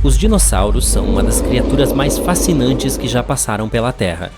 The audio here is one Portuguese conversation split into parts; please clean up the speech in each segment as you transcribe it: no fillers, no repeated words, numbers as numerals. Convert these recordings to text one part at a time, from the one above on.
Os dinossauros são uma das criaturas mais fascinantes que já passaram pela Terra.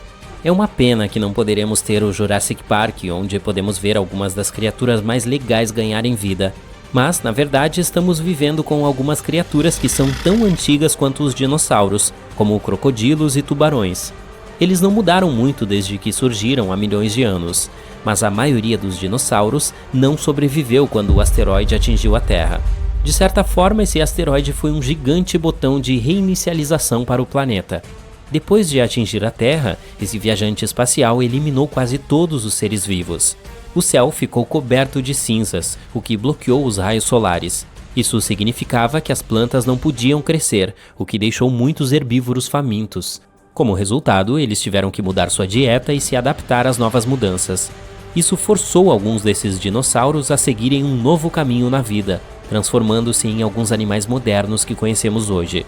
É uma pena que não poderemos ter o Jurassic Park, onde podemos ver algumas das criaturas mais legais ganharem vida. Mas, na verdade, estamos vivendo com algumas criaturas que são tão antigas quanto os dinossauros, como crocodilos e tubarões. Eles não mudaram muito desde que surgiram há milhões de anos, mas a maioria dos dinossauros não sobreviveu quando o asteroide atingiu a Terra. De certa forma, esse asteroide foi um gigante botão de reinicialização para o planeta. Depois de atingir a Terra, esse viajante espacial eliminou quase todos os seres vivos. O céu ficou coberto de cinzas, o que bloqueou os raios solares. Isso significava que as plantas não podiam crescer, o que deixou muitos herbívoros famintos. Como resultado, eles tiveram que mudar sua dieta e se adaptar às novas mudanças. Isso forçou alguns desses dinossauros a seguirem um novo caminho na vida, transformando-se em alguns animais modernos que conhecemos hoje.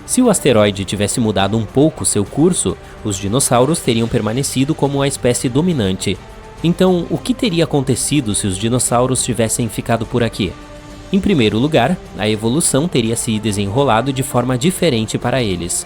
Se o asteroide tivesse mudado um pouco seu curso, os dinossauros teriam permanecido como a espécie dominante. Então, o que teria acontecido se os dinossauros tivessem ficado por aqui? Em primeiro lugar, a evolução teria se desenrolado de forma diferente para eles.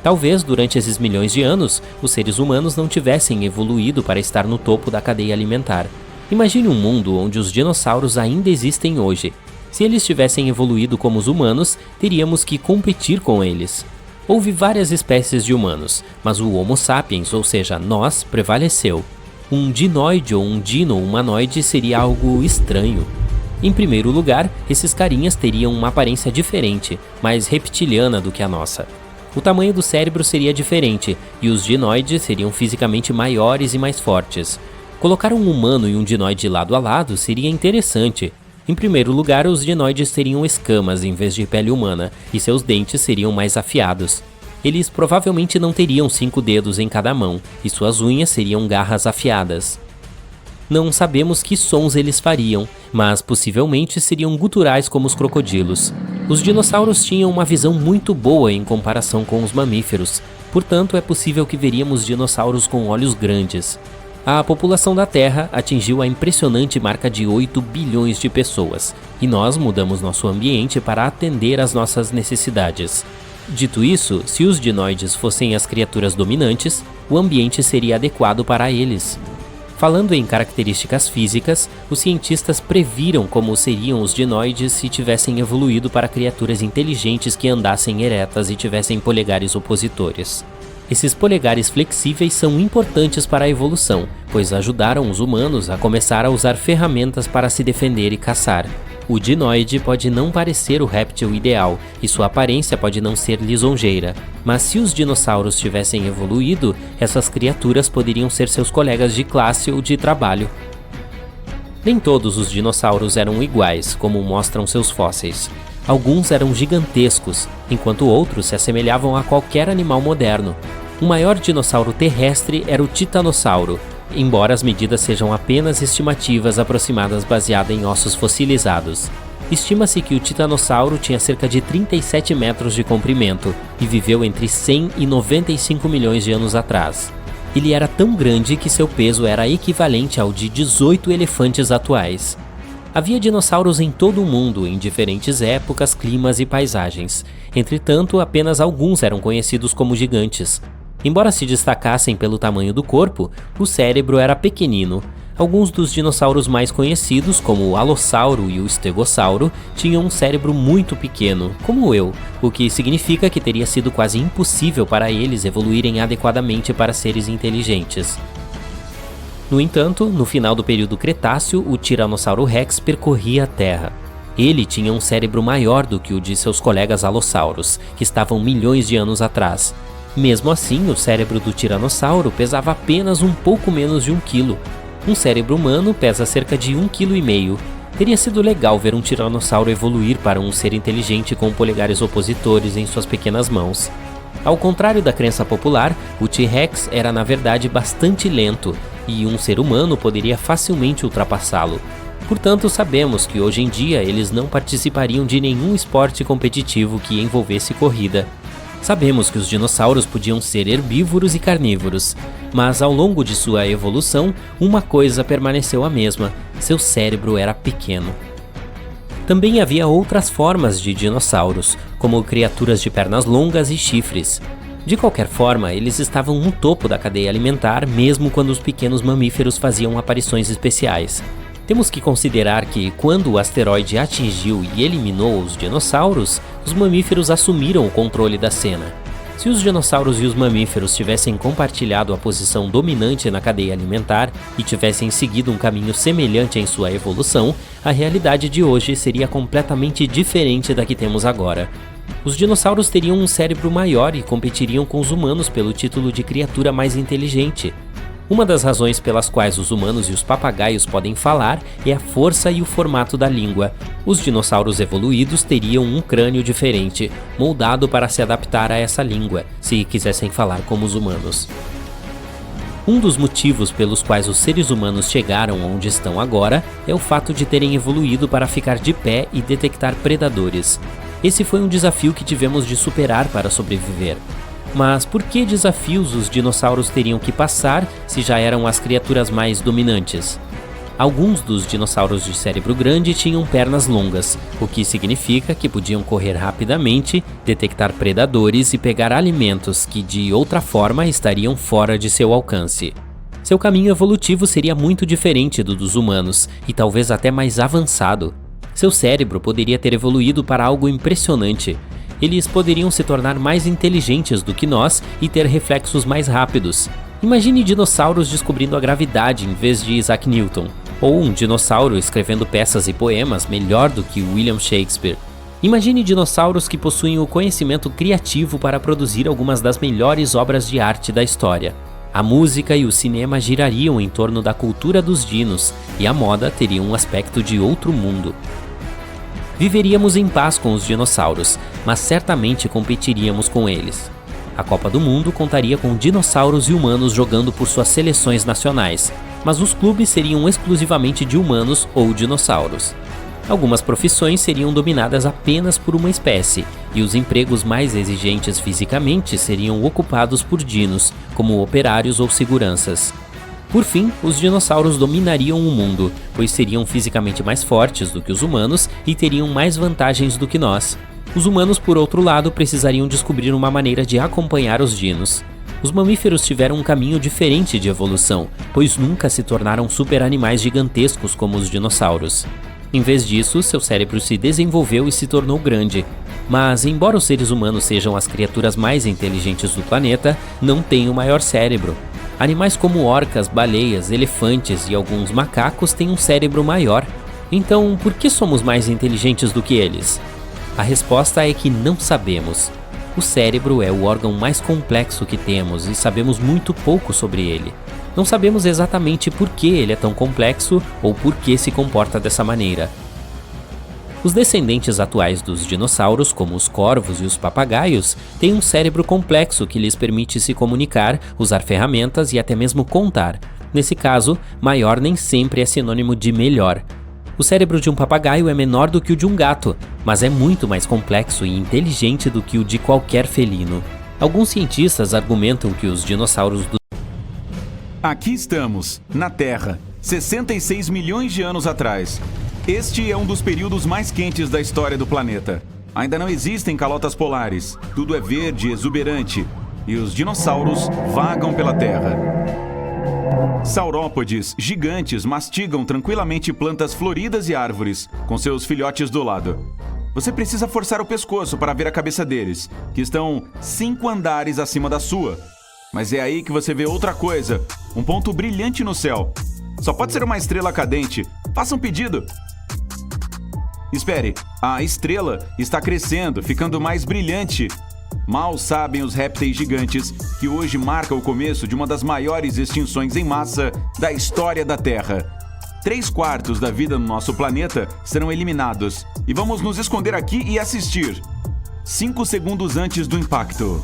Talvez, durante esses milhões de anos, os seres humanos não tivessem evoluído para estar no topo da cadeia alimentar. Imagine um mundo onde os dinossauros ainda existem hoje. Se eles tivessem evoluído como os humanos, teríamos que competir com eles. Houve várias espécies de humanos, mas o Homo sapiens, ou seja, nós, prevaleceu. Um dinoide ou um dino-humanoide seria algo estranho. Em primeiro lugar, esses carinhas teriam uma aparência diferente, mais reptiliana do que a nossa. O tamanho do cérebro seria diferente, e os dinoides seriam fisicamente maiores e mais fortes. Colocar um humano e um dinoide lado a lado seria interessante. Em primeiro lugar, os dinoides teriam escamas em vez de pele humana, e seus dentes seriam mais afiados. Eles provavelmente não teriam 5 dedos em cada mão, e suas unhas seriam garras afiadas. Não sabemos que sons eles fariam, mas possivelmente seriam guturais como os crocodilos. Os dinossauros tinham uma visão muito boa em comparação com os mamíferos, portanto é possível que veríamos dinossauros com olhos grandes. A população da Terra atingiu a impressionante marca de 8 bilhões de pessoas, e nós mudamos nosso ambiente para atender às nossas necessidades. Dito isso, se os dinoides fossem as criaturas dominantes, o ambiente seria adequado para eles. Falando em características físicas, os cientistas previram como seriam os dinoides se tivessem evoluído para criaturas inteligentes que andassem eretas e tivessem polegares opositores. Esses polegares flexíveis são importantes para a evolução, pois ajudaram os humanos a começar a usar ferramentas para se defender e caçar. O dinoide pode não parecer o réptil ideal, e sua aparência pode não ser lisonjeira, mas se os dinossauros tivessem evoluído, essas criaturas poderiam ser seus colegas de classe ou de trabalho. Nem todos os dinossauros eram iguais, como mostram seus fósseis. Alguns eram gigantescos, enquanto outros se assemelhavam a qualquer animal moderno. O maior dinossauro terrestre era o titanossauro, embora as medidas sejam apenas estimativas aproximadas baseadas em ossos fossilizados. Estima-se que o titanossauro tinha cerca de 37 metros de comprimento e viveu entre 100 e 95 milhões de anos atrás. Ele era tão grande que seu peso era equivalente ao de 18 elefantes atuais. Havia dinossauros em todo o mundo, em diferentes épocas, climas e paisagens. Entretanto, apenas alguns eram conhecidos como gigantes. Embora se destacassem pelo tamanho do corpo, o cérebro era pequenino. Alguns dos dinossauros mais conhecidos, como o alossauro e o estegossauro, tinham um cérebro muito pequeno, como eu, o que significa que teria sido quase impossível para eles evoluírem adequadamente para seres inteligentes. No entanto, no final do período Cretáceo, o Tiranossauro Rex percorria a Terra. Ele tinha um cérebro maior do que o de seus colegas alossauros, que estavam milhões de anos atrás. Mesmo assim, o cérebro do tiranossauro pesava apenas um pouco menos de 1 quilo. Um cérebro humano pesa cerca de 1,5 kg. Teria sido legal ver um tiranossauro evoluir para um ser inteligente com polegares opositores em suas pequenas mãos. Ao contrário da crença popular, o T-Rex era na verdade bastante lento, e um ser humano poderia facilmente ultrapassá-lo. Portanto, sabemos que hoje em dia eles não participariam de nenhum esporte competitivo que envolvesse corrida. Sabemos que os dinossauros podiam ser herbívoros e carnívoros, mas ao longo de sua evolução, uma coisa permaneceu a mesma: seu cérebro era pequeno. Também havia outras formas de dinossauros, como criaturas de pernas longas e chifres. De qualquer forma, eles estavam no topo da cadeia alimentar, mesmo quando os pequenos mamíferos faziam aparições especiais. Temos que considerar que, quando o asteroide atingiu e eliminou os dinossauros, os mamíferos assumiram o controle da cena. Se os dinossauros e os mamíferos tivessem compartilhado a posição dominante na cadeia alimentar e tivessem seguido um caminho semelhante em sua evolução, a realidade de hoje seria completamente diferente da que temos agora. Os dinossauros teriam um cérebro maior e competiriam com os humanos pelo título de criatura mais inteligente. Uma das razões pelas quais os humanos e os papagaios podem falar é a força e o formato da língua. Os dinossauros evoluídos teriam um crânio diferente, moldado para se adaptar a essa língua, se quisessem falar como os humanos. Um dos motivos pelos quais os seres humanos chegaram onde estão agora é o fato de terem evoluído para ficar de pé e detectar predadores. Esse foi um desafio que tivemos de superar para sobreviver. Mas por que desafios os dinossauros teriam que passar se já eram as criaturas mais dominantes? Alguns dos dinossauros de cérebro grande tinham pernas longas, o que significa que podiam correr rapidamente, detectar predadores e pegar alimentos que de outra forma estariam fora de seu alcance. Seu caminho evolutivo seria muito diferente do dos humanos e talvez até mais avançado. Seu cérebro poderia ter evoluído para algo impressionante. Eles poderiam se tornar mais inteligentes do que nós e ter reflexos mais rápidos. Imagine dinossauros descobrindo a gravidade em vez de Isaac Newton, ou um dinossauro escrevendo peças e poemas melhor do que William Shakespeare. Imagine dinossauros que possuem o conhecimento criativo para produzir algumas das melhores obras de arte da história. A música e o cinema girariam em torno da cultura dos dinos, e a moda teria um aspecto de outro mundo. Viveríamos em paz com os dinossauros, mas certamente competiríamos com eles. A Copa do Mundo contaria com dinossauros e humanos jogando por suas seleções nacionais, mas os clubes seriam exclusivamente de humanos ou dinossauros. Algumas profissões seriam dominadas apenas por uma espécie, e os empregos mais exigentes fisicamente seriam ocupados por dinos, como operários ou seguranças. Por fim, os dinossauros dominariam o mundo, pois seriam fisicamente mais fortes do que os humanos e teriam mais vantagens do que nós. Os humanos, por outro lado, precisariam descobrir uma maneira de acompanhar os dinos. Os mamíferos tiveram um caminho diferente de evolução, pois nunca se tornaram super-animais gigantescos como os dinossauros. Em vez disso, seu cérebro se desenvolveu e se tornou grande. Mas, embora os seres humanos sejam as criaturas mais inteligentes do planeta, não têm o maior cérebro. Animais como orcas, baleias, elefantes e alguns macacos têm um cérebro maior. Então, por que somos mais inteligentes do que eles? A resposta é que não sabemos. O cérebro é o órgão mais complexo que temos e sabemos muito pouco sobre ele. Não sabemos exatamente por que ele é tão complexo ou por que se comporta dessa maneira. Os descendentes atuais dos dinossauros, como os corvos e os papagaios, têm um cérebro complexo que lhes permite se comunicar, usar ferramentas e até mesmo contar. Nesse caso, maior nem sempre é sinônimo de melhor. O cérebro de um papagaio é menor do que o de um gato, mas é muito mais complexo e inteligente do que o de qualquer felino. Alguns cientistas argumentam que os dinossauros do... Aqui estamos, na Terra, 66 milhões de anos atrás. Este é um dos períodos mais quentes da história do planeta. Ainda não existem calotas polares, tudo é verde e exuberante, e os dinossauros vagam pela Terra. Saurópodes gigantes mastigam tranquilamente plantas floridas e árvores, com seus filhotes do lado. Você precisa forçar o pescoço para ver a cabeça deles, que estão 5 andares acima da sua. Mas é aí que você vê outra coisa, um ponto brilhante no céu. Só pode ser uma estrela cadente. Faça um pedido. Espere, a estrela está crescendo, ficando mais brilhante. Mal sabem os répteis gigantes que hoje marca o começo de uma das maiores extinções em massa da história da Terra. 3/4 da vida no nosso planeta serão eliminados. E vamos nos esconder aqui e assistir. 5 segundos antes do impacto.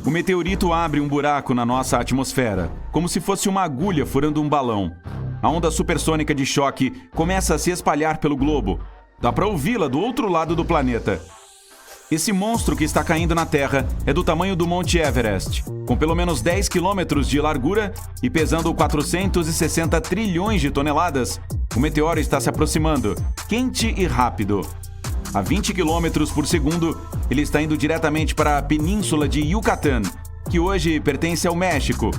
O meteorito abre um buraco na nossa atmosfera, como se fosse uma agulha furando um balão. A onda supersônica de choque começa a se espalhar pelo globo. Dá para ouvi-la do outro lado do planeta. Esse monstro que está caindo na Terra é do tamanho do Monte Everest, com pelo menos 10 quilômetros de largura e pesando 460 trilhões de toneladas. O meteoro está se aproximando, quente e rápido. A 20 quilômetros por segundo, ele está indo diretamente para a península de Yucatán, que hoje pertence ao México.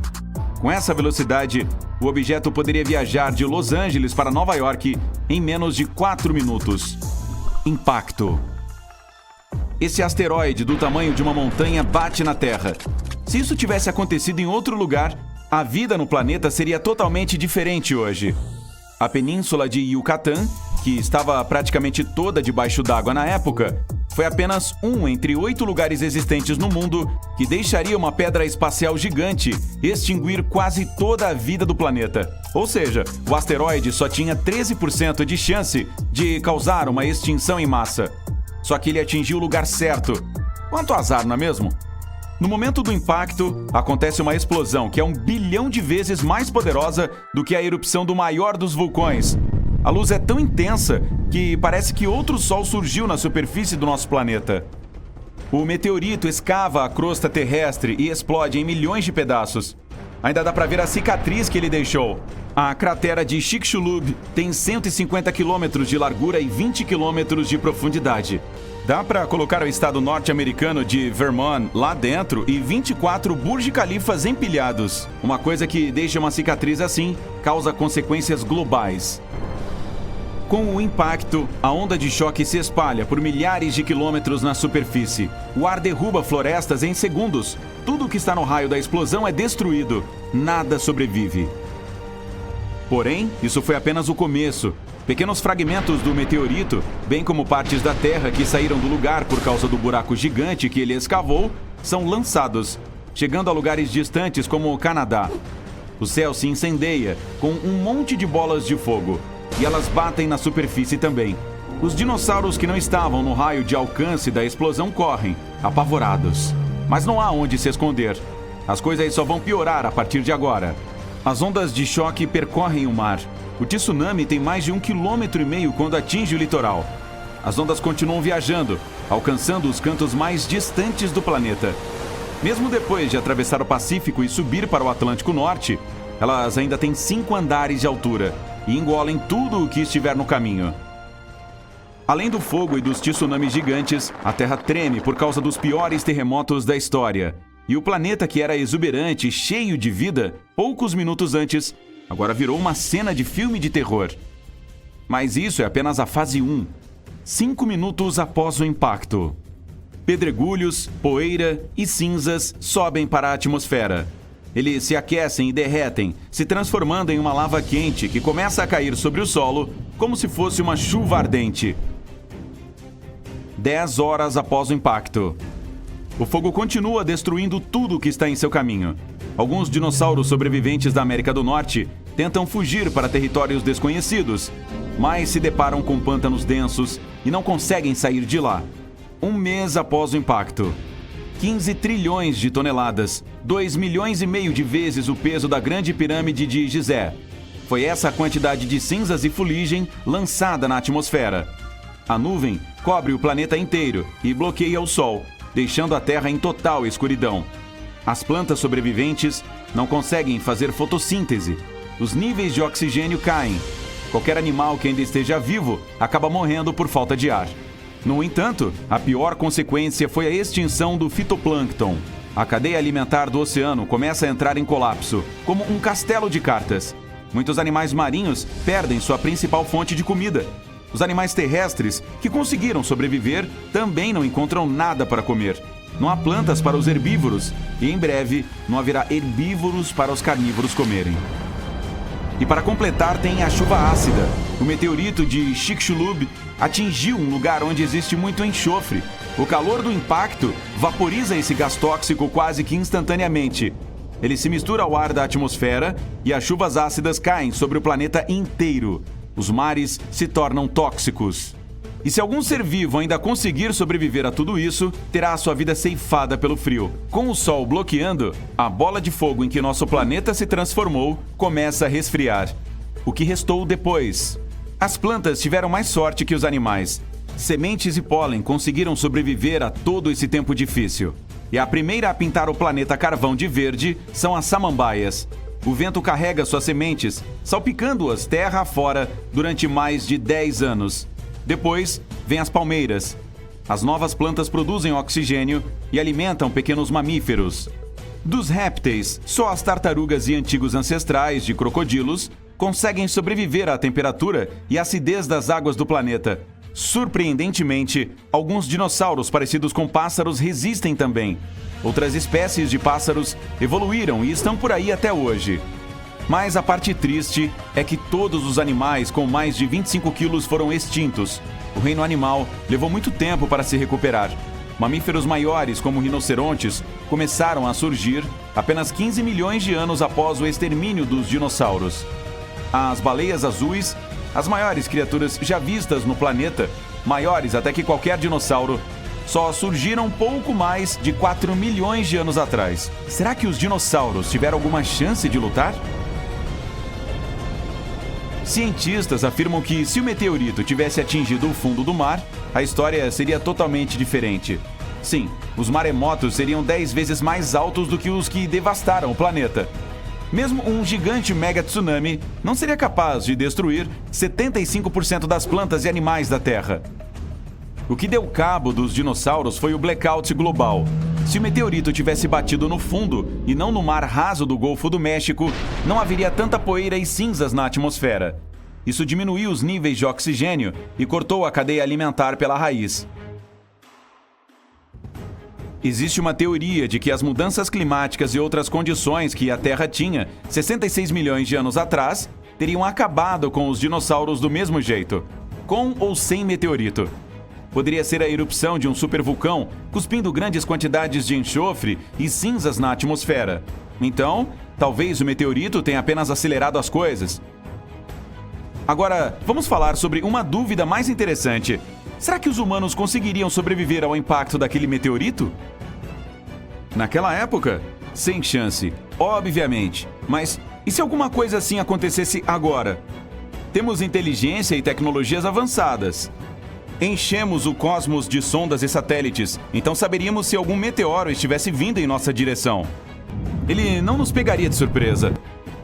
Com essa velocidade, o objeto poderia viajar de Los Angeles para Nova York em menos de 4 minutos. Impacto. Esse asteroide do tamanho de uma montanha bate na Terra. Se isso tivesse acontecido em outro lugar, a vida no planeta seria totalmente diferente hoje. A península de Yucatán, que estava praticamente toda debaixo d'água na época, foi apenas um entre 8 lugares existentes no mundo que deixaria uma pedra espacial gigante extinguir quase toda a vida do planeta. Ou seja, o asteroide só tinha 13% de chance de causar uma extinção em massa. Só que ele atingiu o lugar certo. Quanto azar, não é mesmo? No momento do impacto, acontece uma explosão que é 1 bilhão de vezes mais poderosa do que a erupção do maior dos vulcões. A luz é tão intensa que parece que outro sol surgiu na superfície do nosso planeta. O meteorito escava a crosta terrestre e explode em milhões de pedaços. Ainda dá para ver a cicatriz que ele deixou. A cratera de Chicxulub tem 150 quilômetros de largura e 20 quilômetros de profundidade. Dá para colocar o estado norte-americano de Vermont lá dentro e 24 Burj Khalifas empilhados. Uma coisa que deixa uma cicatriz assim causa consequências globais. Com o impacto, a onda de choque se espalha por milhares de quilômetros na superfície. O ar derruba florestas em segundos. Tudo que está no raio da explosão é destruído. Nada sobrevive. Porém, isso foi apenas o começo. Pequenos fragmentos do meteorito, bem como partes da Terra que saíram do lugar por causa do buraco gigante que ele escavou, são lançados, chegando a lugares distantes como o Canadá. O céu se incendeia com um monte de bolas de fogo. E elas batem na superfície também. Os dinossauros que não estavam no raio de alcance da explosão correm, apavorados. Mas não há onde se esconder. As coisas só vão piorar a partir de agora. As ondas de choque percorrem o mar. O tsunami tem mais de 1,5 km quando atinge o litoral. As ondas continuam viajando, alcançando os cantos mais distantes do planeta. Mesmo depois de atravessar o Pacífico e subir para o Atlântico Norte, elas ainda têm 5 andares de altura e engolem tudo o que estiver no caminho. Além do fogo e dos tsunamis gigantes, a Terra treme por causa dos piores terremotos da história. E o planeta, que era exuberante e cheio de vida, poucos minutos antes, agora virou uma cena de filme de terror. Mas isso é apenas a fase 1. 5 minutos após o impacto. Pedregulhos, poeira e cinzas sobem para a atmosfera. Eles se aquecem e derretem, se transformando em uma lava quente que começa a cair sobre o solo como se fosse uma chuva ardente. 10 horas após o impacto. O fogo continua destruindo tudo que está em seu caminho. Alguns dinossauros sobreviventes da América do Norte tentam fugir para territórios desconhecidos, mas se deparam com pântanos densos e não conseguem sair de lá. 1 mês após o impacto. 15 trilhões de toneladas, 2,5 milhões de vezes o peso da grande pirâmide de Gizé. Foi essa a quantidade de cinzas e fuligem lançada na atmosfera. A nuvem cobre o planeta inteiro e bloqueia o Sol, deixando a Terra em total escuridão. As plantas sobreviventes não conseguem fazer fotossíntese. Os níveis de oxigênio caem. Qualquer animal que ainda esteja vivo acaba morrendo por falta de ar. No entanto, a pior consequência foi a extinção do fitoplâncton. A cadeia alimentar do oceano começa a entrar em colapso, como um castelo de cartas. Muitos animais marinhos perdem sua principal fonte de comida. Os animais terrestres, que conseguiram sobreviver, também não encontram nada para comer. Não há plantas para os herbívoros e, em breve, não haverá herbívoros para os carnívoros comerem. E para completar, tem a chuva ácida. O meteorito de Chicxulub atingiu um lugar onde existe muito enxofre. O calor do impacto vaporiza esse gás tóxico quase que instantaneamente. Ele se mistura ao ar da atmosfera e as chuvas ácidas caem sobre o planeta inteiro. Os mares se tornam tóxicos. E se algum ser vivo ainda conseguir sobreviver a tudo isso, terá a sua vida ceifada pelo frio. Com o Sol bloqueando, a bola de fogo em que nosso planeta se transformou começa a resfriar. O que restou depois? As plantas tiveram mais sorte que os animais. sementes e pólen conseguiram sobreviver a todo esse tempo difícil. E a primeira a pintar o planeta carvão de verde são as samambaias. O vento carrega suas sementes, salpicando-as terra afora durante mais de 10 anos. Depois, vem as palmeiras. As novas plantas produzem oxigênio e alimentam pequenos mamíferos. Dos répteis, só as tartarugas e antigos ancestrais de crocodilos conseguem sobreviver à temperatura e acidez das águas do planeta. Surpreendentemente, alguns dinossauros parecidos com pássaros resistem também. Outras espécies de pássaros evoluíram e estão por aí até hoje. Mas a parte triste é que todos os animais com mais de 25 quilos foram extintos. O reino animal levou muito tempo para se recuperar. Mamíferos maiores, como rinocerontes, começaram a surgir apenas 15 milhões de anos após o extermínio dos dinossauros. As baleias azuis, as maiores criaturas já vistas no planeta, maiores até que qualquer dinossauro, só surgiram pouco mais de 4 milhões de anos atrás. Será que os dinossauros tiveram alguma chance de lutar? Cientistas afirmam que se o meteorito tivesse atingido o fundo do mar, a história seria totalmente diferente. Sim, os maremotos seriam 10 vezes mais altos do que os que devastaram o planeta. Mesmo um gigante mega tsunami não seria capaz de destruir 75% das plantas e animais da Terra. O que deu cabo dos dinossauros foi o blackout global. Se o meteorito tivesse batido no fundo e não no mar raso do Golfo do México, não haveria tanta poeira e cinzas na atmosfera. Isso diminuiu os níveis de oxigênio e cortou a cadeia alimentar pela raiz. Existe uma teoria de que as mudanças climáticas e outras condições que a Terra tinha 66 milhões de anos atrás teriam acabado com os dinossauros do mesmo jeito, com ou sem meteorito. Poderia ser a erupção de um supervulcão, cuspindo grandes quantidades de enxofre e cinzas na atmosfera. Então, talvez o meteorito tenha apenas acelerado as coisas. Agora, vamos falar sobre uma dúvida mais interessante. Será que os humanos conseguiriam sobreviver ao impacto daquele meteorito? Naquela época, sem chance, obviamente. Mas e se alguma coisa assim acontecesse agora? Temos inteligência e tecnologias avançadas. Enchemos o cosmos de sondas e satélites, então saberíamos se algum meteoro estivesse vindo em nossa direção. Ele não nos pegaria de surpresa.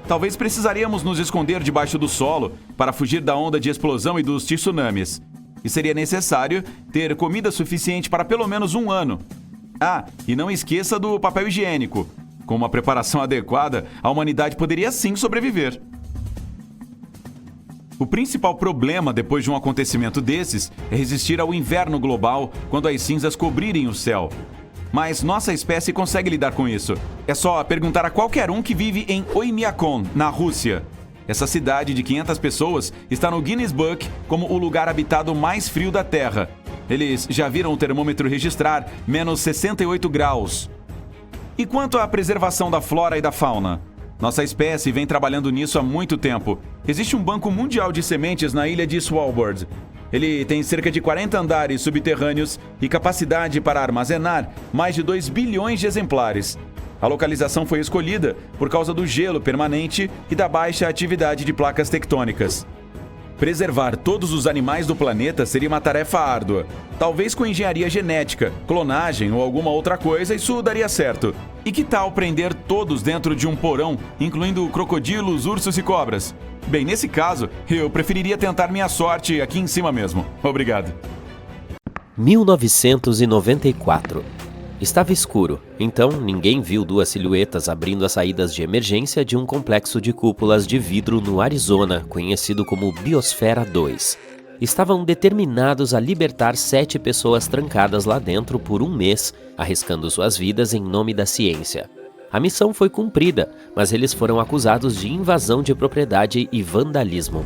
Talvez precisaríamos nos esconder debaixo do solo para fugir da onda de explosão e dos tsunamis. E seria necessário ter comida suficiente para pelo menos um ano. Ah, e não esqueça do papel higiênico. Com uma preparação adequada, a humanidade poderia sim sobreviver. O principal problema depois de um acontecimento desses é resistir ao inverno global quando as cinzas cobrirem o céu. Mas nossa espécie consegue lidar com isso. É só perguntar a qualquer um que vive em Oymyakon, na Rússia. Essa cidade de 500 pessoas está no Guinness Book como o lugar habitado mais frio da Terra. Eles já viram o termômetro registrar menos 68 graus. E quanto à preservação da flora e da fauna? Nossa espécie vem trabalhando nisso há muito tempo. Existe um banco mundial de sementes na ilha de Svalbard. Ele tem cerca de 40 andares subterrâneos e capacidade para armazenar mais de 2 bilhões de exemplares. A localização foi escolhida por causa do gelo permanente e da baixa atividade de placas tectônicas. Preservar todos os animais do planeta seria uma tarefa árdua. Talvez com engenharia genética, clonagem ou alguma outra coisa isso daria certo. E que tal prender todos dentro de um porão, incluindo crocodilos, ursos e cobras? Bem, nesse caso, eu preferiria tentar minha sorte aqui em cima mesmo. Obrigado. 1994. Estava escuro, então ninguém viu duas silhuetas abrindo as saídas de emergência de um complexo de cúpulas de vidro no Arizona, conhecido como Biosfera 2. Estavam determinados a libertar 7 pessoas trancadas lá dentro por um mês, arriscando suas vidas em nome da ciência. A missão foi cumprida, mas eles foram acusados de invasão de propriedade e vandalismo.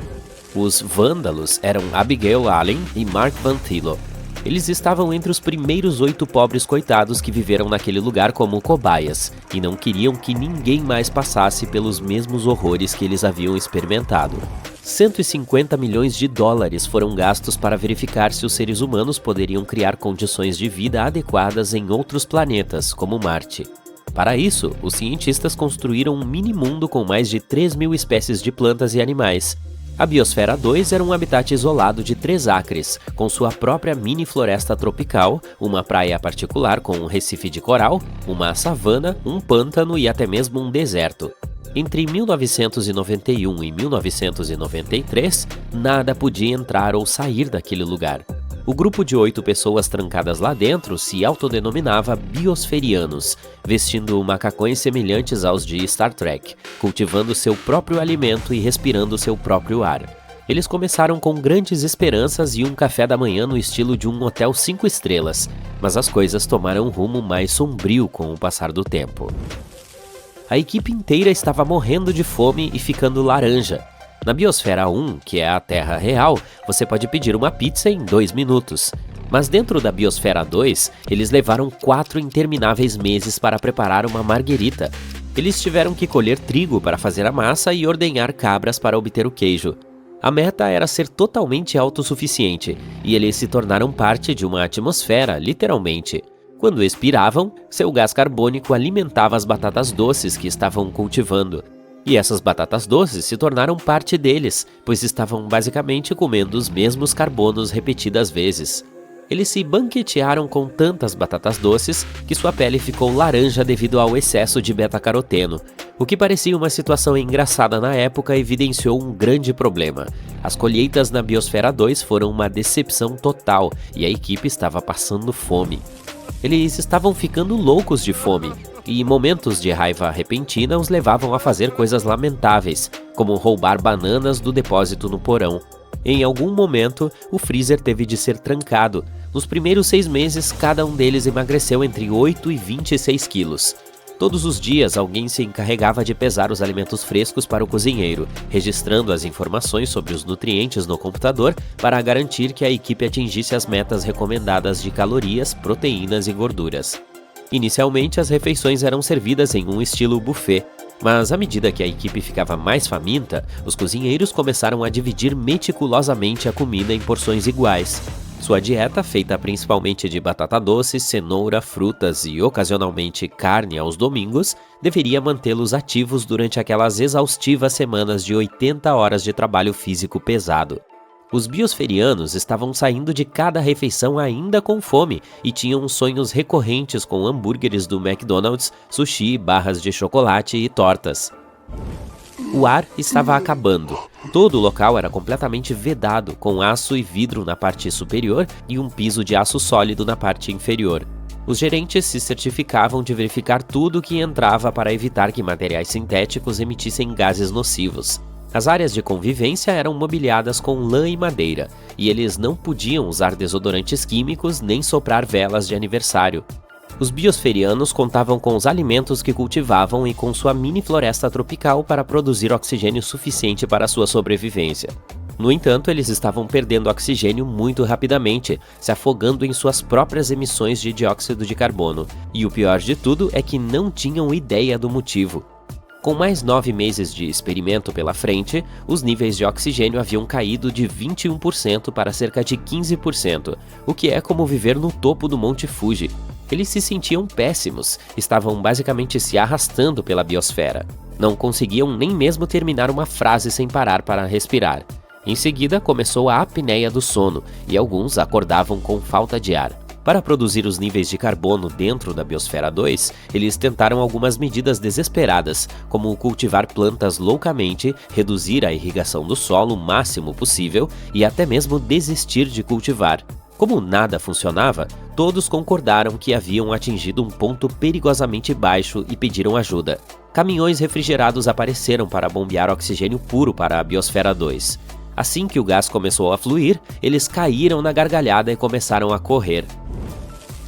Os vândalos eram Abigail Allen e Mark Van Thilo. Eles estavam entre os primeiros 8 pobres coitados que viveram naquele lugar como cobaias e não queriam que ninguém mais passasse pelos mesmos horrores que eles haviam experimentado. 150 milhões de dólares foram gastos para verificar se os seres humanos poderiam criar condições de vida adequadas em outros planetas, como Marte. Para isso, os cientistas construíram um mini-mundo com mais de 3.000 espécies de plantas e animais. A Biosfera 2 era um habitat isolado de 3 acres, com sua própria mini floresta tropical, uma praia particular com um recife de coral, uma savana, um pântano e até mesmo um deserto. Entre 1991 e 1993, nada podia entrar ou sair daquele lugar. O grupo de 8 pessoas trancadas lá dentro se autodenominava biosferianos, vestindo macacões semelhantes aos de Star Trek, cultivando seu próprio alimento e respirando seu próprio ar. Eles começaram com grandes esperanças e um café da manhã no estilo de um hotel 5 estrelas, mas as coisas tomaram um rumo mais sombrio com o passar do tempo. A equipe inteira estava morrendo de fome e ficando laranja. Na Biosfera 1, que é a Terra real, você pode pedir uma pizza em 2 minutos. Mas dentro da Biosfera 2, eles levaram 4 intermináveis meses para preparar uma marguerita. Eles tiveram que colher trigo para fazer a massa e ordenhar cabras para obter o queijo. A meta era ser totalmente autossuficiente, e eles se tornaram parte de uma atmosfera, literalmente. Quando expiravam, seu gás carbônico alimentava as batatas doces que estavam cultivando. E essas batatas doces se tornaram parte deles, pois estavam basicamente comendo os mesmos carbonos repetidas vezes. Eles se banquetearam com tantas batatas doces que sua pele ficou laranja devido ao excesso de beta-caroteno. O que parecia uma situação engraçada na época evidenciou um grande problema. As colheitas na Biosfera 2 foram uma decepção total e a equipe estava passando fome. Eles estavam ficando loucos de fome, e momentos de raiva repentina os levavam a fazer coisas lamentáveis, como roubar bananas do depósito no porão. Em algum momento, o freezer teve de ser trancado. Nos primeiros 6 meses, cada um deles emagreceu entre 8 e 26 quilos. Todos os dias, alguém se encarregava de pesar os alimentos frescos para o cozinheiro, registrando as informações sobre os nutrientes no computador para garantir que a equipe atingisse as metas recomendadas de calorias, proteínas e gorduras. Inicialmente, as refeições eram servidas em um estilo buffet, mas à medida que a equipe ficava mais faminta, os cozinheiros começaram a dividir meticulosamente a comida em porções iguais. Sua dieta, feita principalmente de batata doce, cenoura, frutas e ocasionalmente carne aos domingos, deveria mantê-los ativos durante aquelas exaustivas semanas de 80 horas de trabalho físico pesado. Os biosferianos estavam saindo de cada refeição ainda com fome e tinham sonhos recorrentes com hambúrgueres do McDonald's, sushi, barras de chocolate e tortas. O ar estava acabando. Todo o local era completamente vedado, com aço e vidro na parte superior e um piso de aço sólido na parte inferior. Os gerentes se certificavam de verificar tudo que entrava para evitar que materiais sintéticos emitissem gases nocivos. As áreas de convivência eram mobiliadas com lã e madeira, e eles não podiam usar desodorantes químicos nem soprar velas de aniversário. Os biosferianos contavam com os alimentos que cultivavam e com sua mini floresta tropical para produzir oxigênio suficiente para sua sobrevivência. No entanto, eles estavam perdendo oxigênio muito rapidamente, se afogando em suas próprias emissões de dióxido de carbono. E o pior de tudo é que não tinham ideia do motivo. Com mais 9 meses de experimento pela frente, os níveis de oxigênio haviam caído de 21% para cerca de 15%, o que é como viver no topo do Monte Fuji. Eles se sentiam péssimos, estavam basicamente se arrastando pela biosfera. Não conseguiam nem mesmo terminar uma frase sem parar para respirar. Em seguida, começou a apneia do sono, e alguns acordavam com falta de ar. Para produzir os níveis de carbono dentro da Biosfera 2, eles tentaram algumas medidas desesperadas, como cultivar plantas loucamente, reduzir a irrigação do solo o máximo possível e até mesmo desistir de cultivar. Como nada funcionava, todos concordaram que haviam atingido um ponto perigosamente baixo e pediram ajuda. Caminhões refrigerados apareceram para bombear oxigênio puro para a Biosfera 2. Assim que o gás começou a fluir, eles caíram na gargalhada e começaram a correr.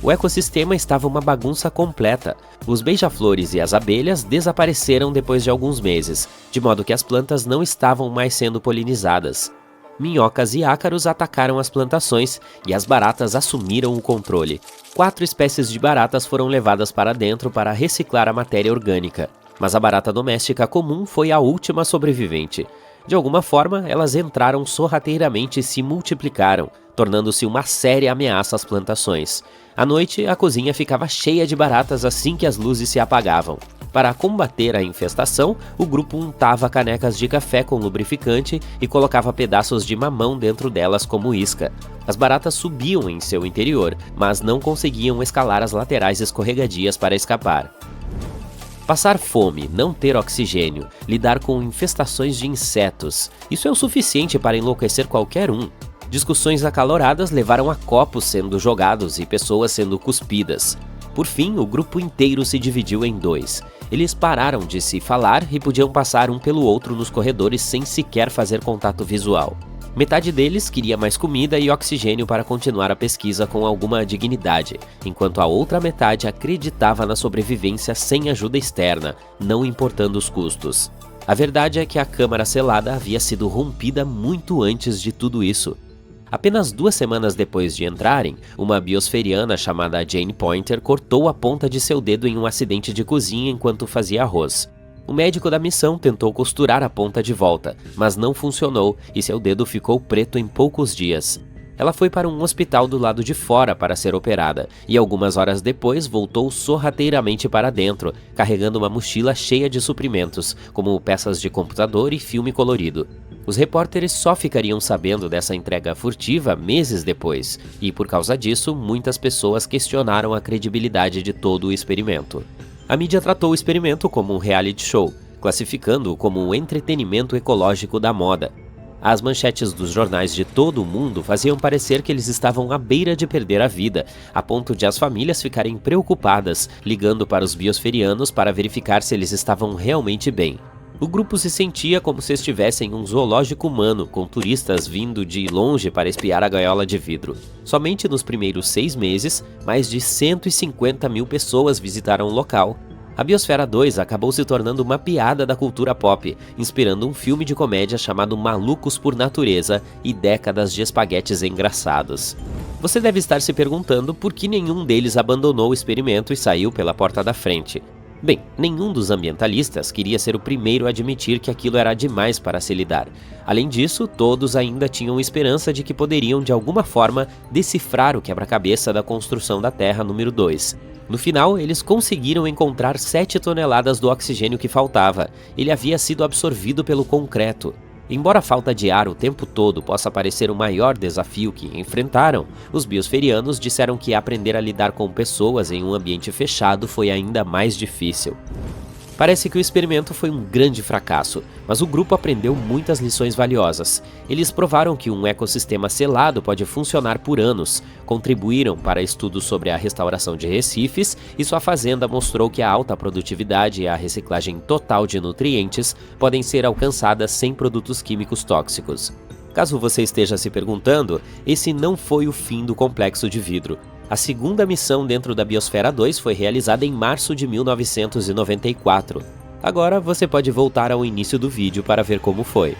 O ecossistema estava uma bagunça completa. Os beija-flores e as abelhas desapareceram depois de alguns meses, de modo que as plantas não estavam mais sendo polinizadas. Minhocas e ácaros atacaram as plantações e as baratas assumiram o controle. 4 espécies de baratas foram levadas para dentro para reciclar a matéria orgânica, mas a barata doméstica comum foi a última sobrevivente. De alguma forma, elas entraram sorrateiramente e se multiplicaram, tornando-se uma séria ameaça às plantações. À noite, a cozinha ficava cheia de baratas assim que as luzes se apagavam. Para combater a infestação, o grupo untava canecas de café com lubrificante e colocava pedaços de mamão dentro delas como isca. As baratas subiam em seu interior, mas não conseguiam escalar as laterais escorregadias para escapar. Passar fome, não ter oxigênio, lidar com infestações de insetos, isso é o suficiente para enlouquecer qualquer um. Discussões acaloradas levaram a copos sendo jogados e pessoas sendo cuspidas. Por fim, o grupo inteiro se dividiu em dois. Eles pararam de se falar e podiam passar um pelo outro nos corredores sem sequer fazer contato visual. Metade deles queria mais comida e oxigênio para continuar a pesquisa com alguma dignidade, enquanto a outra metade acreditava na sobrevivência sem ajuda externa, não importando os custos. A verdade é que a câmara selada havia sido rompida muito antes de tudo isso. Apenas 2 semanas depois de entrarem, uma biosferiana chamada Jane Pointer cortou a ponta de seu dedo em um acidente de cozinha enquanto fazia arroz. O médico da missão tentou costurar a ponta de volta, mas não funcionou e seu dedo ficou preto em poucos dias. Ela foi para um hospital do lado de fora para ser operada, e algumas horas depois voltou sorrateiramente para dentro, carregando uma mochila cheia de suprimentos, como peças de computador e filme colorido. Os repórteres só ficariam sabendo dessa entrega furtiva meses depois, e por causa disso, muitas pessoas questionaram a credibilidade de todo o experimento. A mídia tratou o experimento como um reality show, classificando-o como um entretenimento ecológico da moda. As manchetes dos jornais de todo o mundo faziam parecer que eles estavam à beira de perder a vida, a ponto de as famílias ficarem preocupadas, ligando para os biosferianos para verificar se eles estavam realmente bem. O grupo se sentia como se estivesse em um zoológico humano, com turistas vindo de longe para espiar a gaiola de vidro. Somente nos primeiros 6 meses, mais de 150 mil pessoas visitaram o local. A Biosfera 2 acabou se tornando uma piada da cultura pop, inspirando um filme de comédia chamado Malucos por Natureza e décadas de espaguetes engraçados. Você deve estar se perguntando por que nenhum deles abandonou o experimento e saiu pela porta da frente. Bem, nenhum dos ambientalistas queria ser o primeiro a admitir que aquilo era demais para se lidar. Além disso, todos ainda tinham esperança de que poderiam, de alguma forma, decifrar o quebra-cabeça da construção da Terra número 2. No final, eles conseguiram encontrar 7 toneladas do oxigênio que faltava. Ele havia sido absorvido pelo concreto. Embora a falta de ar o tempo todo possa parecer o maior desafio que enfrentaram, os biosferianos disseram que aprender a lidar com pessoas em um ambiente fechado foi ainda mais difícil. Parece que o experimento foi um grande fracasso, mas o grupo aprendeu muitas lições valiosas. Eles provaram que um ecossistema selado pode funcionar por anos, contribuíram para estudos sobre a restauração de recifes e sua fazenda mostrou que a alta produtividade e a reciclagem total de nutrientes podem ser alcançadas sem produtos químicos tóxicos. Caso você esteja se perguntando, esse não foi o fim do complexo de vidro. A segunda missão dentro da Biosfera 2 foi realizada em março de 1994. Agora você pode voltar ao início do vídeo para ver como foi.